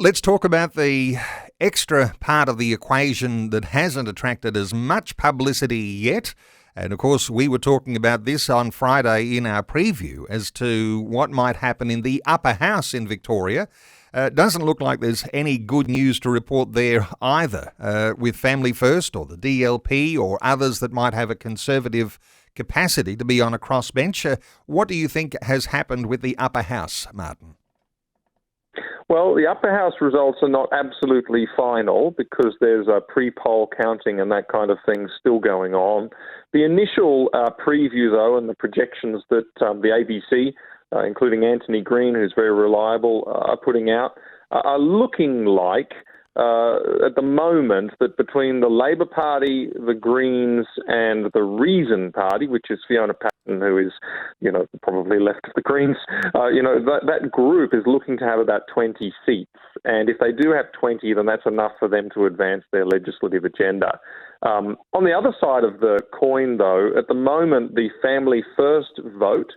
Let's talk about the extra part of the equation that hasn't attracted as much publicity yet. And of course, we were talking about this on Friday in our preview as to what might happen in the upper house in Victoria. It doesn't look like there's any good news to report there either, with Family First or the DLP or others that might have a conservative capacity to be on a crossbench. What do you think has happened with the upper house, Martyn? Well, the upper house results are not absolutely final because there's a pre-poll counting and that kind of thing still going on. The initial preview, though, and the projections that the ABC, including Anthony Green, who's very reliable, are putting out, are looking like, at the moment, that between the Labor Party, the Greens, and the Reason Party, which is Fiona Patten, who is, probably left of the Greens, that group is looking to have about 20 seats. And if they do have 20, then that's enough for them to advance their legislative agenda. On the other side of the coin, though, at the moment, the Family First vote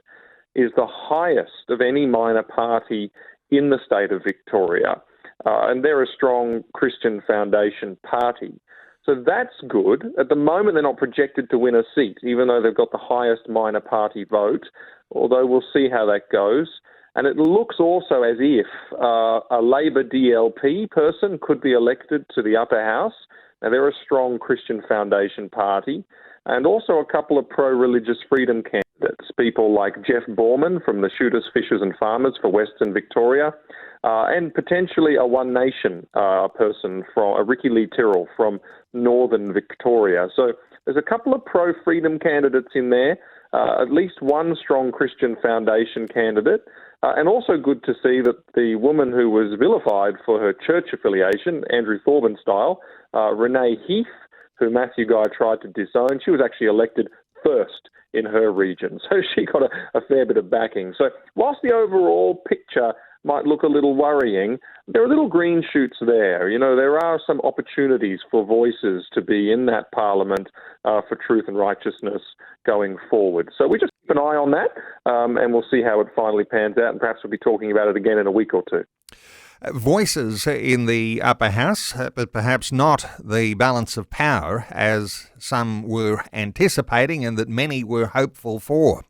is the highest of any minor party in the state of Victoria. And they're a strong Christian Foundation party. So that's good. At the moment, they're not projected to win a seat, even though they've got the highest minor party vote, although we'll see how that goes. And it looks also as if a Labor DLP person could be elected to the upper house. Now, they're a strong Christian Foundation party, and also a couple of pro-religious freedom candidates, people like Jeff Borman from the Shooters, Fishers and Farmers for Western Victoria, and potentially a One Nation person, from Ricky Lee Tyrrell from Northern Victoria. So there's a couple of pro-freedom candidates in there, at least one strong Christian Foundation candidate, and also good to see that the woman who was vilified for her church affiliation, Andrew Thorburn style, Renee Heath, who Matthew Guy tried to disown, she was actually elected first in her region. So she got a fair bit of backing. So whilst the overall picture might look a little worrying, there are little green shoots there. There are some opportunities for voices to be in that parliament for truth and righteousness going forward. So we just keep an eye on that, and we'll see how it finally pans out, and perhaps we'll be talking about it again in a week or two. Voices in the upper house, but perhaps not the balance of power as some were anticipating and that many were hopeful for.